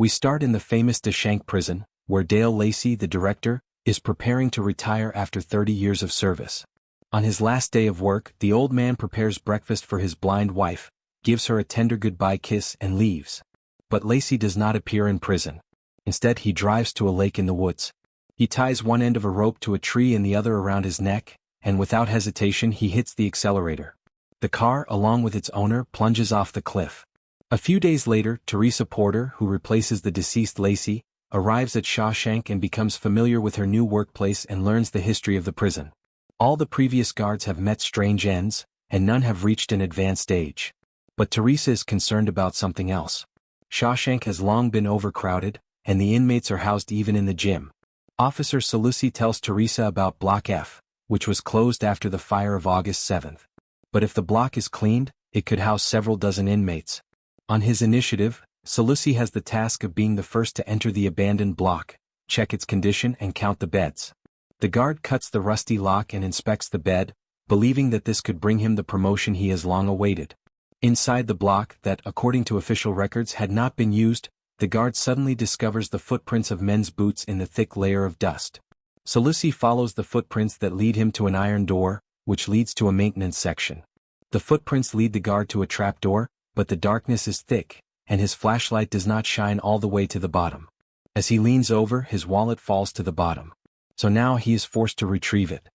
We start in the famous Deschank prison, where Dale Lacey, the director, is preparing to retire after 30 years of service. On his last day of work, the old man prepares breakfast for his blind wife, gives her a tender goodbye kiss and leaves. But Lacey does not appear in prison. Instead, he drives to a lake in the woods. He ties one end of a rope to a tree and the other around his neck, and without hesitation he hits the accelerator. The car, along with its owner, plunges off the cliff. A few days later, Teresa Porter, who replaces the deceased Lacey, arrives at Shawshank and becomes familiar with her new workplace and learns the history of the prison. All the previous guards have met strange ends, and none have reached an advanced age. But Teresa is concerned about something else. Shawshank has long been overcrowded, and the inmates are housed even in the gym. Officer Salusi tells Teresa about Block F, which was closed after the fire of August 7th. But if the block is cleaned, it could house several dozen inmates. On his initiative, Salusi has the task of being the first to enter the abandoned block, check its condition and count the beds. The guard cuts the rusty lock and inspects the bed, believing that this could bring him the promotion he has long awaited. Inside the block that, according to official records, had not been used, the guard suddenly discovers the footprints of men's boots in the thick layer of dust. Salusi follows the footprints that lead him to an iron door, which leads to a maintenance section. The footprints lead the guard to a trapdoor, but the darkness is thick, and his flashlight does not shine all the way to the bottom. As he leans over, his wallet falls to the bottom. So now he is forced to retrieve it.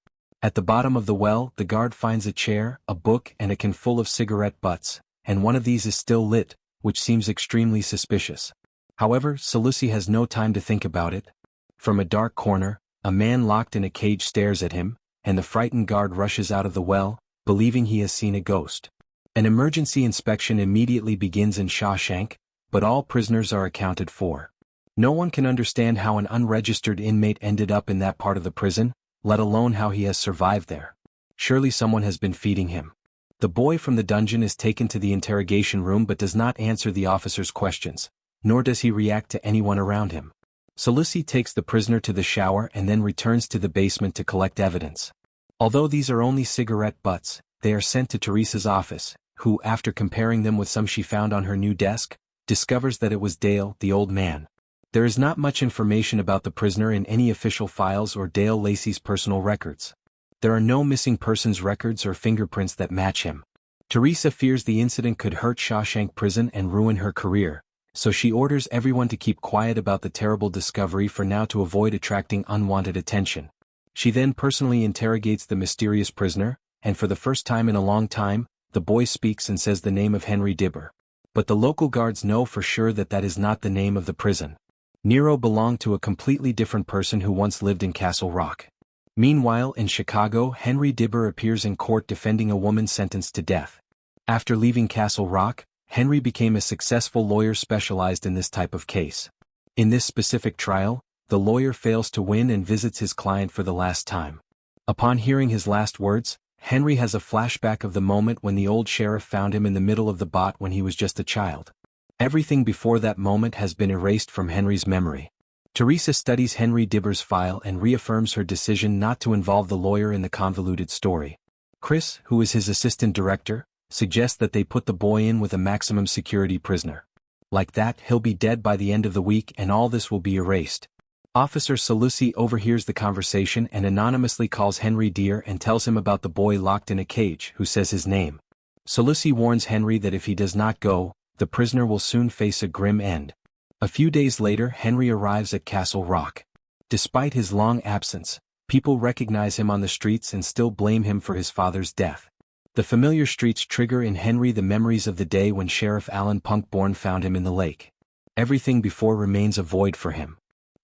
At the bottom of the well, the guard finds a chair, a book, and a can full of cigarette butts, and one of these is still lit, which seems extremely suspicious. However, Salusi has no time to think about it. From a dark corner, a man locked in a cage stares at him, and the frightened guard rushes out of the well, believing he has seen a ghost. An emergency inspection immediately begins in Shawshank, but all prisoners are accounted for. No one can understand how an unregistered inmate ended up in that part of the prison, let alone how he has survived there. Surely someone has been feeding him. The boy from the dungeon is taken to the interrogation room but does not answer the officer's questions, nor does he react to anyone around him. Salusi takes the prisoner to the shower and then returns to the basement to collect evidence. Although these are only cigarette butts, they are sent to Teresa's office, who, after comparing them with some she found on her new desk, discovers that it was Dale, the old man. There is not much information about the prisoner in any official files or Dale Lacey's personal records. There are no missing persons records or fingerprints that match him. Teresa fears the incident could hurt Shawshank Prison and ruin her career, so she orders everyone to keep quiet about the terrible discovery for now to avoid attracting unwanted attention. She then personally interrogates the mysterious prisoner, and for the first time in a long time, the boy speaks and says the name of Henry Dibber. But the local guards know for sure that that is not the name of the prison. Nero belonged to a completely different person who once lived in Castle Rock. Meanwhile, in Chicago, Henry Dibber appears in court defending a woman sentenced to death. After leaving Castle Rock, Henry became a successful lawyer specialized in this type of case. In this specific trial, the lawyer fails to win and visits his client for the last time. Upon hearing his last words, Henry has a flashback of the moment when the old sheriff found him in the middle of the bot when he was just a child. Everything before that moment has been erased from Henry's memory. Teresa studies Henry Dibber's file and reaffirms her decision not to involve the lawyer in the convoluted story. Chris, who is his assistant director, suggests that they put the boy in with a maximum security prisoner. Like that, he'll be dead by the end of the week and all this will be erased. Officer Salusi overhears the conversation and anonymously calls Henry Deere and tells him about the boy locked in a cage who says his name. Salusi warns Henry that if he does not go, the prisoner will soon face a grim end. A few days later, Henry arrives at Castle Rock. Despite his long absence, people recognize him on the streets and still blame him for his father's death. The familiar streets trigger in Henry the memories of the day when Sheriff Alan Punkborn found him in the lake. Everything before remains a void for him.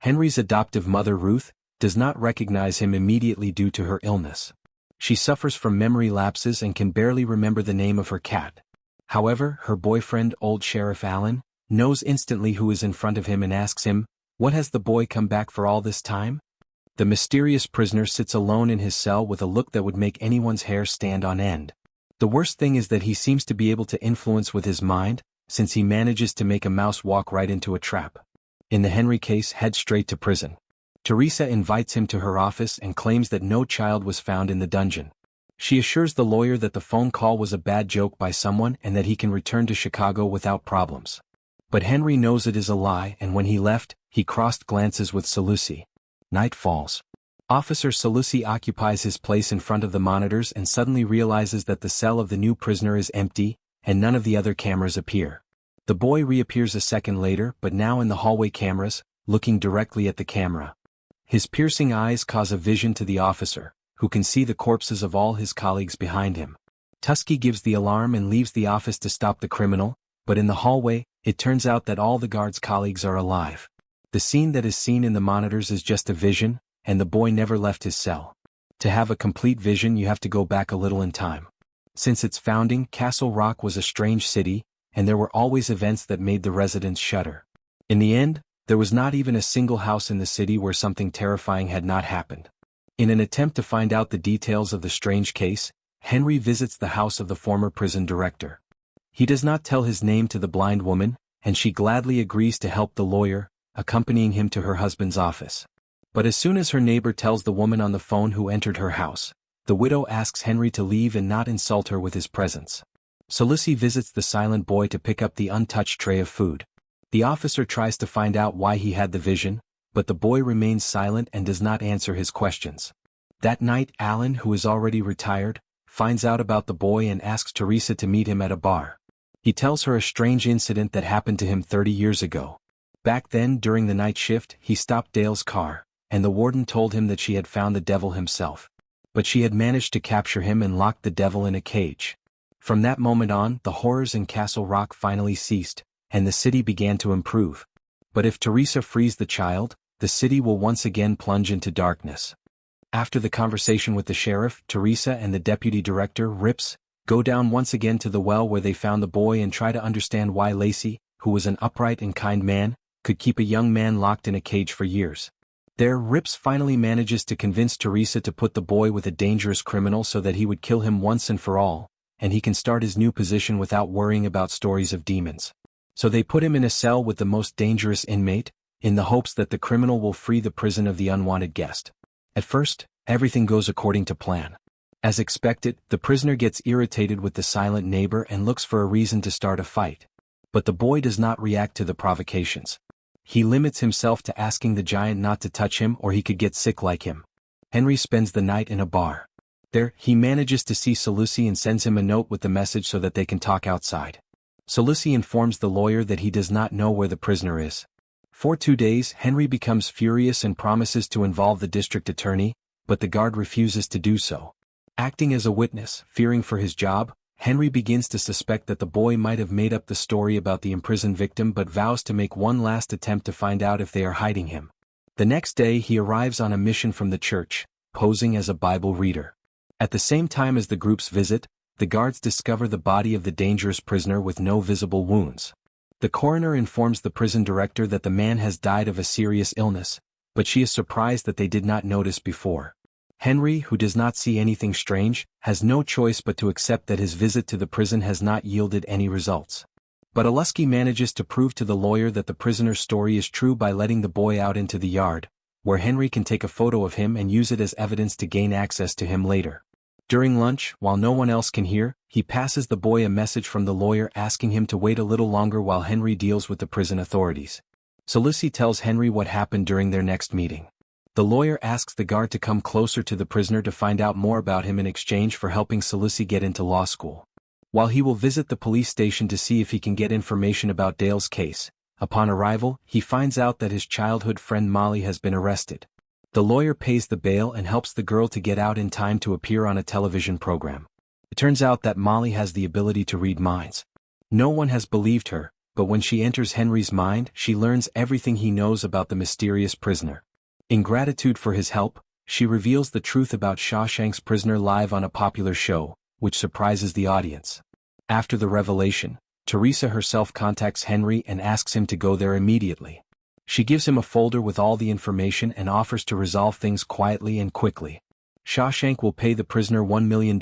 Henry's adoptive mother, Ruth, does not recognize him immediately due to her illness. She suffers from memory lapses and can barely remember the name of her cat. However, her boyfriend, old Sheriff Alan, knows instantly who is in front of him and asks him, "What has the boy come back for all this time?" The mysterious prisoner sits alone in his cell with a look that would make anyone's hair stand on end. The worst thing is that he seems to be able to influence with his mind, since he manages to make a mouse walk right into a trap. In the Henry case, head straight to prison. Teresa invites him to her office and claims that no child was found in the dungeon. She assures the lawyer that the phone call was a bad joke by someone and that he can return to Chicago without problems. But Henry knows it is a lie, and when he left, he crossed glances with Salusi. Night falls. Officer Salusi occupies his place in front of the monitors and suddenly realizes that the cell of the new prisoner is empty, and none of the other cameras appear. The boy reappears a second later, but now in the hallway cameras, looking directly at the camera. His piercing eyes cause a vision to the officer, who can see the corpses of all his colleagues behind him. Tusky gives the alarm and leaves the office to stop the criminal, but in the hallway, it turns out that all the guards' colleagues are alive. The scene that is seen in the monitors is just a vision, and the boy never left his cell. To have a complete vision, you have to go back a little in time. Since its founding, Castle Rock was a strange city, and there were always events that made the residents shudder. In the end, there was not even a single house in the city where something terrifying had not happened. In an attempt to find out the details of the strange case, Henry visits the house of the former prison director. He does not tell his name to the blind woman, and she gladly agrees to help the lawyer, accompanying him to her husband's office. But as soon as her neighbor tells the woman on the phone who entered her house, the widow asks Henry to leave and not insult her with his presence. Salusi visits the silent boy to pick up the untouched tray of food. The officer tries to find out why he had the vision, but the boy remains silent and does not answer his questions. That night, Alan, who is already retired, finds out about the boy and asks Teresa to meet him at a bar. He tells her a strange incident that happened to him 30 years ago. Back then, during the night shift, he stopped Dale's car, and the warden told him that she had found the devil himself. But she had managed to capture him and locked the devil in a cage. From that moment on, the horrors in Castle Rock finally ceased, and the city began to improve. But if Teresa frees the child, the city will once again plunge into darkness. After the conversation with the sheriff, Teresa and the deputy director, Rips, go down once again to the well where they found the boy and try to understand why Lacey, who was an upright and kind man, could keep a young man locked in a cage for years. There, Rips finally manages to convince Teresa to put the boy with a dangerous criminal so that he would kill him once and for all, and he can start his new position without worrying about stories of demons. So they put him in a cell with the most dangerous inmate, in the hopes that the criminal will free the prison of the unwanted guest. At first, everything goes according to plan. As expected, the prisoner gets irritated with the silent neighbor and looks for a reason to start a fight. But the boy does not react to the provocations. He limits himself to asking the giant not to touch him or he could get sick like him. Henry spends the night in a bar. There, he manages to see Salusi and sends him a note with the message so that they can talk outside. Salusi informs the lawyer that he does not know where the prisoner is. For 2 days, Henry becomes furious and promises to involve the district attorney, but the guard refuses to do so. Acting as a witness, fearing for his job, Henry begins to suspect that the boy might have made up the story about the imprisoned victim but vows to make one last attempt to find out if they are hiding him. The next day he arrives on a mission from the church, posing as a Bible reader. At the same time as the group's visit, the guards discover the body of the dangerous prisoner with no visible wounds. The coroner informs the prison director that the man has died of a serious illness, but she is surprised that they did not notice before. Henry, who does not see anything strange, has no choice but to accept that his visit to the prison has not yielded any results. But Alusky manages to prove to the lawyer that the prisoner's story is true by letting the boy out into the yard, where Henry can take a photo of him and use it as evidence to gain access to him later. During lunch, while no one else can hear, he passes the boy a message from the lawyer asking him to wait a little longer while Henry deals with the prison authorities. Salusi tells Henry what happened during their next meeting. The lawyer asks the guard to come closer to the prisoner to find out more about him in exchange for helping Salusi get into law school. While he will visit the police station to see if he can get information about Dale's case, upon arrival, he finds out that his childhood friend Molly has been arrested. The lawyer pays the bail and helps the girl to get out in time to appear on a television program. It turns out that Molly has the ability to read minds. No one has believed her, but when she enters Henry's mind, she learns everything he knows about the mysterious prisoner. In gratitude for his help, she reveals the truth about Shawshank's prisoner live on a popular show, which surprises the audience. After the revelation, Teresa herself contacts Henry and asks him to go there immediately. She gives him a folder with all the information and offers to resolve things quietly and quickly. Shawshank will pay the prisoner $1 million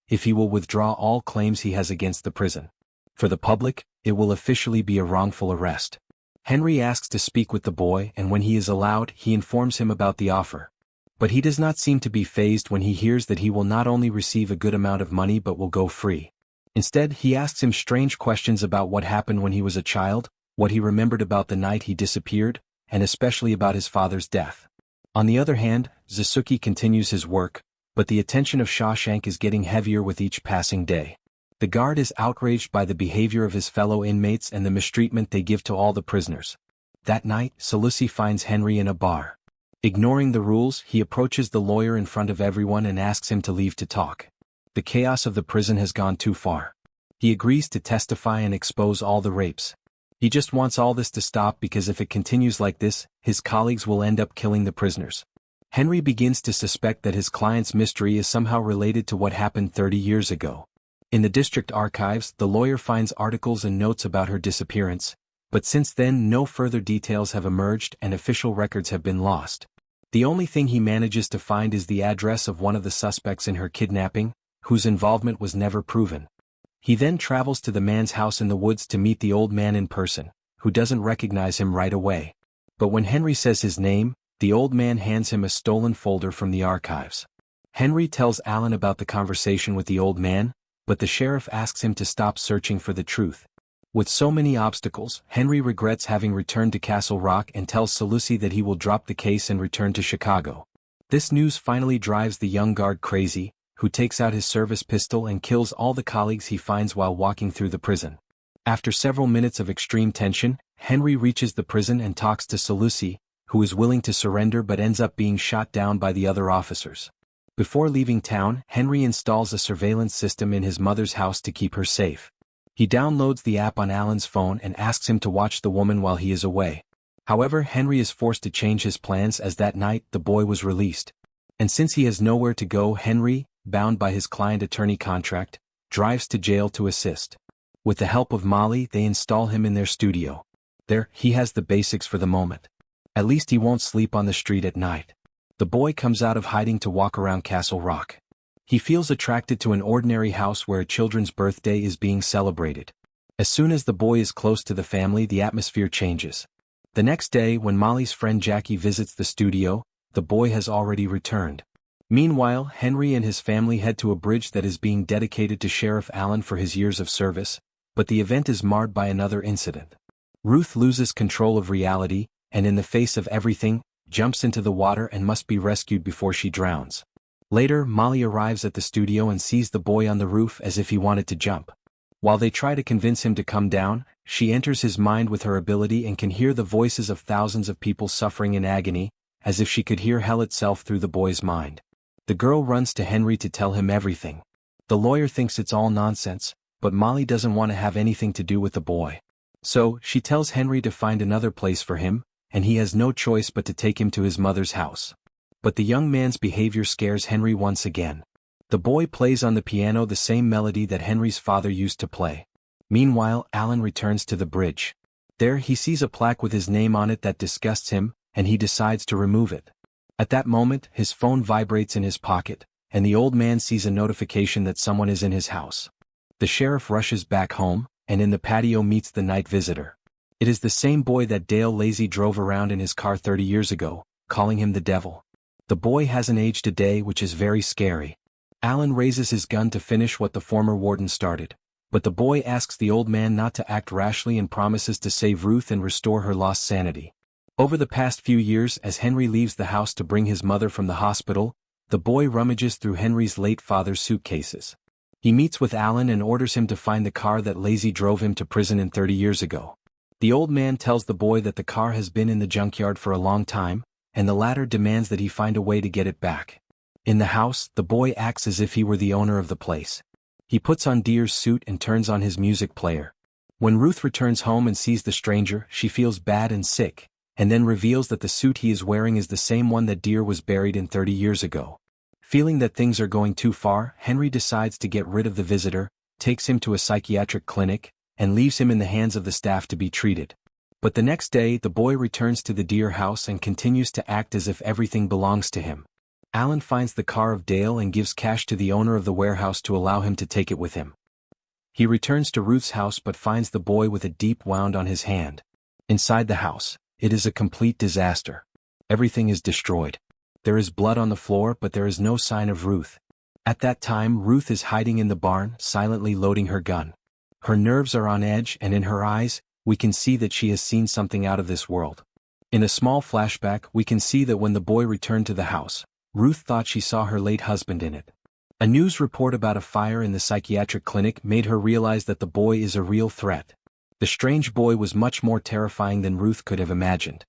if he will withdraw all claims he has against the prison. For the public, it will officially be a wrongful arrest. Henry asks to speak with the boy, and when he is allowed, he informs him about the offer. But he does not seem to be fazed when he hears that he will not only receive a good amount of money but will go free. Instead, he asks him strange questions about what happened when he was a child, what he remembered about the night he disappeared, and especially about his father's death. On the other hand, Zasuke continues his work, but the attention of Shawshank is getting heavier with each passing day. The guard is outraged by the behavior of his fellow inmates and the mistreatment they give to all the prisoners. That night, Salusi finds Henry in a bar. Ignoring the rules, he approaches the lawyer in front of everyone and asks him to leave to talk. The chaos of the prison has gone too far. He agrees to testify and expose all the rapes. He just wants all this to stop because if it continues like this, his colleagues will end up killing the prisoners. Henry begins to suspect that his client's mystery is somehow related to what happened 30 years ago. In the district archives, the lawyer finds articles and notes about her disappearance, but since then no further details have emerged and official records have been lost. The only thing he manages to find is the address of one of the suspects in her kidnapping, whose involvement was never proven. He then travels to the man's house in the woods to meet the old man in person, who doesn't recognize him right away. But when Henry says his name, the old man hands him a stolen folder from the archives. Henry tells Alan about the conversation with the old man, but the sheriff asks him to stop searching for the truth. With so many obstacles, Henry regrets having returned to Castle Rock and tells Salusi that he will drop the case and return to Chicago. This news finally drives the young guard crazy, who takes out his service pistol and kills all the colleagues he finds while walking through the prison. After several minutes of extreme tension, Henry reaches the prison and talks to Salusi, who is willing to surrender but ends up being shot down by the other officers. Before leaving town, Henry installs a surveillance system in his mother's house to keep her safe. He downloads the app on Alan's phone and asks him to watch the woman while he is away. However, Henry is forced to change his plans as that night the boy was released. And since he has nowhere to go, Henry, bound by his client-attorney contract, drives to jail to assist. With the help of Molly, they install him in their studio. There, he has the basics for the moment. At least he won't sleep on the street at night. The boy comes out of hiding to walk around Castle Rock. He feels attracted to an ordinary house where a children's birthday is being celebrated. As soon as the boy is close to the family, the atmosphere changes. The next day, when Molly's friend Jackie visits the studio, the boy has already returned. Meanwhile, Henry and his family head to a bridge that is being dedicated to Sheriff Allen for his years of service, but the event is marred by another incident. Ruth loses control of reality, and in the face of everything, jumps into the water and must be rescued before she drowns. Later, Molly arrives at the studio and sees the boy on the roof as if he wanted to jump. While they try to convince him to come down, she enters his mind with her ability and can hear the voices of thousands of people suffering in agony, as if she could hear hell itself through the boy's mind. The girl runs to Henry to tell him everything. The lawyer thinks it's all nonsense, but Molly doesn't want to have anything to do with the boy. So, she tells Henry to find another place for him, and he has no choice but to take him to his mother's house. But the young man's behavior scares Henry once again. The boy plays on the piano the same melody that Henry's father used to play. Meanwhile, Alan returns to the bridge. There he sees a plaque with his name on it that disgusts him, and he decides to remove it. At that moment, his phone vibrates in his pocket, and the old man sees a notification that someone is in his house. The sheriff rushes back home, and in the patio meets the night visitor. It is the same boy that Dale Lazy drove around in his car 30 years ago, calling him the devil. The boy hasn't aged a day, which is very scary. Alan raises his gun to finish what the former warden started, but the boy asks the old man not to act rashly and promises to save Ruth and restore her lost sanity. Over the past few years, as Henry leaves the house to bring his mother from the hospital, the boy rummages through Henry's late father's suitcases. He meets with Alan and orders him to find the car that Lazy drove him to prison in 30 years ago. The old man tells the boy that the car has been in the junkyard for a long time, and the latter demands that he find a way to get it back. In the house, the boy acts as if he were the owner of the place. He puts on Deer's suit and turns on his music player. When Ruth returns home and sees the stranger, she feels bad and sick, and then reveals that the suit he is wearing is the same one that Deer was buried in 30 years ago. Feeling that things are going too far, Henry decides to get rid of the visitor, takes him to a psychiatric clinic, and leaves him in the hands of the staff to be treated. But the next day, the boy returns to the Deer house and continues to act as if everything belongs to him. Alan finds the car of Dale and gives cash to the owner of the warehouse to allow him to take it with him. He returns to Ruth's house but finds the boy with a deep wound on his hand. Inside the house, it is a complete disaster. Everything is destroyed. There is blood on the floor, but there is no sign of Ruth. At that time, Ruth is hiding in the barn, silently loading her gun. Her nerves are on edge, and in her eyes, we can see that she has seen something out of this world. In a small flashback, we can see that when the boy returned to the house, Ruth thought she saw her late husband in it. A news report about a fire in the psychiatric clinic made her realize that the boy is a real threat. The strange boy was much more terrifying than Ruth could have imagined.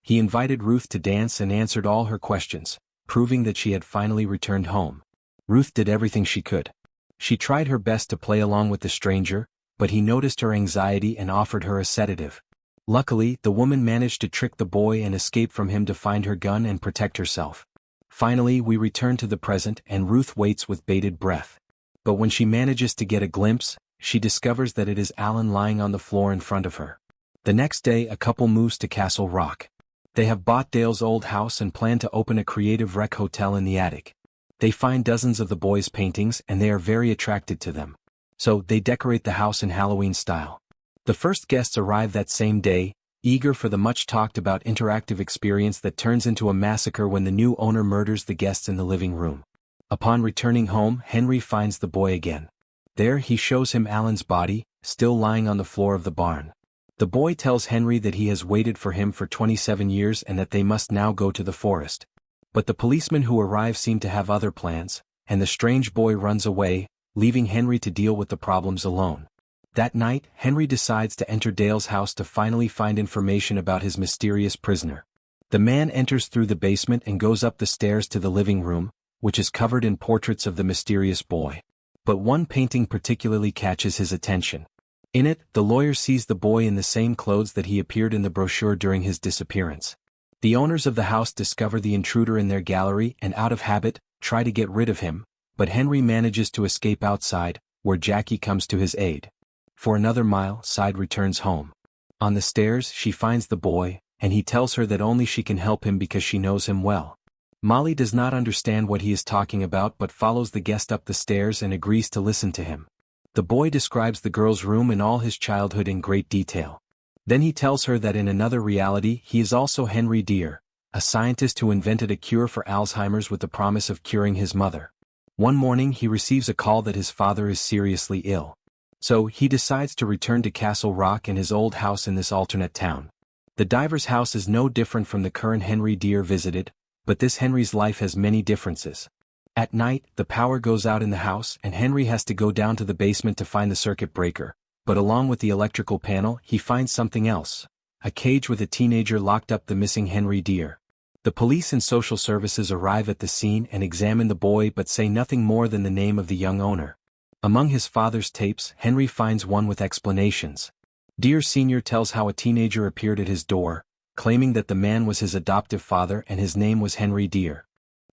He invited Ruth to dance and answered all her questions, proving that she had finally returned home. Ruth did everything she could. She tried her best to play along with the stranger, but he noticed her anxiety and offered her a sedative. Luckily, the woman managed to trick the boy and escape from him to find her gun and protect herself. Finally, we return to the present and Ruth waits with bated breath. But when she manages to get a glimpse, she discovers that it is Alan lying on the floor in front of her. The next day, a couple moves to Castle Rock. They have bought Dale's old house and plan to open a creative rec hotel in the attic. They find dozens of the boys' paintings and they are very attracted to them. So, they decorate the house in Halloween style. The first guests arrive that same day, eager for the much-talked-about interactive experience that turns into a massacre when the new owner murders the guests in the living room. Upon returning home, Henry finds the boy again. There he shows him Alan's body, still lying on the floor of the barn. The boy tells Henry that he has waited for him for 27 years and that they must now go to the forest. But the policemen who arrive seem to have other plans, and the strange boy runs away, leaving Henry to deal with the problems alone. That night, Henry decides to enter Dale's house to finally find information about his mysterious prisoner. The man enters through the basement and goes up the stairs to the living room, which is covered in portraits of the mysterious boy. But one painting particularly catches his attention. In it, the lawyer sees the boy in the same clothes that he appeared in the brochure during his disappearance. The owners of the house discover the intruder in their gallery and out of habit, try to get rid of him, but Henry manages to escape outside, where Jackie comes to his aid. For another mile, Side returns home. On the stairs, she finds the boy, and he tells her that only she can help him because she knows him well. Molly does not understand what he is talking about but follows the guest up the stairs and agrees to listen to him. The boy describes the girl's room and all his childhood in great detail. Then he tells her that in another reality he is also Henry Deer, a scientist who invented a cure for Alzheimer's with the promise of curing his mother. One morning he receives a call that his father is seriously ill. So he decides to return to Castle Rock and his old house in this alternate town. The diver's house is no different from the current Henry Deer visited, but this Henry's life has many differences. At night, the power goes out in the house and Henry has to go down to the basement to find the circuit breaker, but along with the electrical panel he finds something else, a cage with a teenager locked up, the missing Henry Deer. The police and social services arrive at the scene and examine the boy but say nothing more than the name of the young owner. Among his father's tapes, Henry finds one with explanations. Deer Sr. tells how a teenager appeared at his door, claiming that the man was his adoptive father and his name was Henry Deer.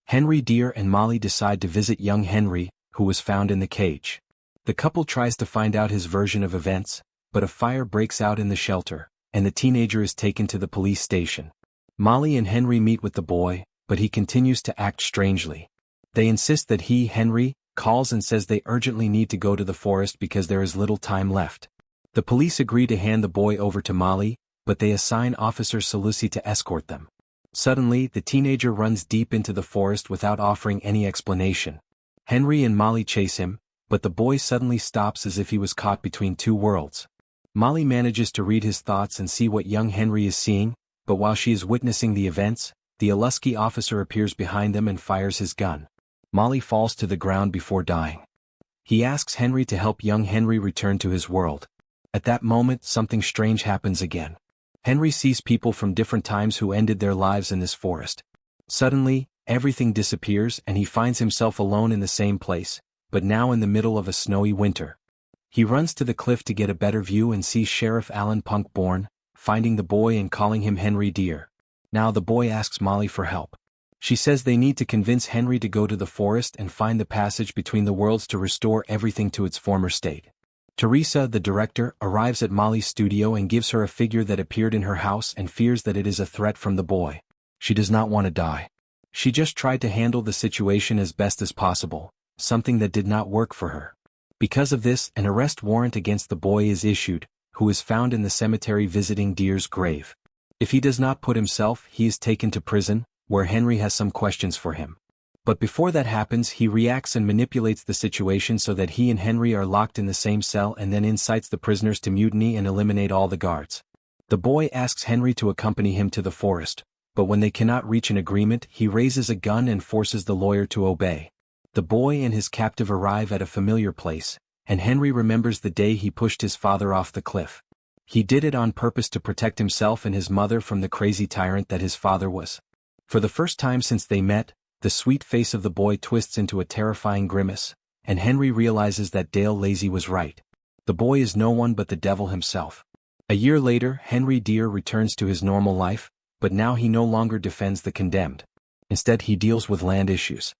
Henry Deer and Molly decide to visit young Henry, who was found in the cage. The couple tries to find out his version of events, but a fire breaks out in the shelter, and the teenager is taken to the police station. Molly and Henry meet with the boy, but he continues to act strangely. They insist that he, Henry, calls and says they urgently need to go to the forest because there is little time left. The police agree to hand the boy over to Molly, but they assign Officer Salusi to escort them. Suddenly, the teenager runs deep into the forest without offering any explanation. Henry and Molly chase him, but the boy suddenly stops as if he was caught between two worlds. Molly manages to read his thoughts and see what young Henry is seeing, but while she is witnessing the events, the Alusky officer appears behind them and fires his gun. Molly falls to the ground before dying. He asks Henry to help young Henry return to his world. At that moment, something strange happens again. Henry sees people from different times who ended their lives in this forest. Suddenly, everything disappears and he finds himself alone in the same place, but now in the middle of a snowy winter. He runs to the cliff to get a better view and sees Sheriff Alan Punkborn, finding the boy and calling him Henry Deer. Now the boy asks Molly for help. She says they need to convince Henry to go to the forest and find the passage between the worlds to restore everything to its former state. Teresa, the director, arrives at Molly's studio and gives her a figure that appeared in her house and fears that it is a threat from the boy. She does not want to die. She just tried to handle the situation as best as possible, something that did not work for her. Because of this, an arrest warrant against the boy is issued, who is found in the cemetery visiting Deer's grave. If he does not put himself, he is taken to prison, where Henry has some questions for him. But before that happens, he reacts and manipulates the situation so that he and Henry are locked in the same cell and then incites the prisoners to mutiny and eliminate all the guards. The boy asks Henry to accompany him to the forest, but when they cannot reach an agreement, he raises a gun and forces the lawyer to obey. The boy and his captive arrive at a familiar place, and Henry remembers the day he pushed his father off the cliff. He did it on purpose to protect himself and his mother from the crazy tyrant that his father was. For the first time since they met, the sweet face of the boy twists into a terrifying grimace, and Henry realizes that Dale Lacy was right. The boy is no one but the devil himself. A year later, Henry Deere returns to his normal life, but now he no longer defends the condemned. Instead, he deals with land issues.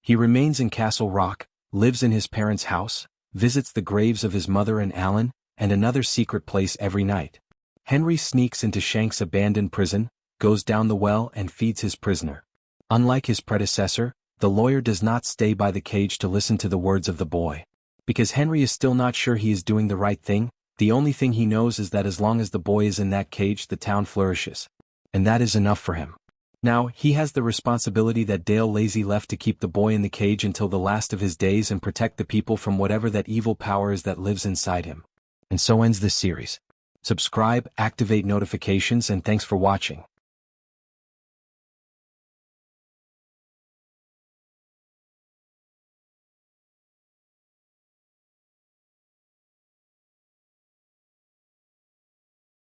He remains in Castle Rock, lives in his parents' house, visits the graves of his mother and Alan, and another secret place every night. Henry sneaks into Shank's abandoned prison, goes down the well and feeds his prisoner. Unlike his predecessor, the lawyer does not stay by the cage to listen to the words of the boy. Because Henry is still not sure he is doing the right thing, the only thing he knows is that as long as the boy is in that cage, the town flourishes. And that is enough for him. Now, he has the responsibility that Dale Lacy left to keep the boy in the cage until the last of his days and protect the people from whatever that evil power is that lives inside him. And so ends this series. Subscribe, activate notifications, and thanks for watching.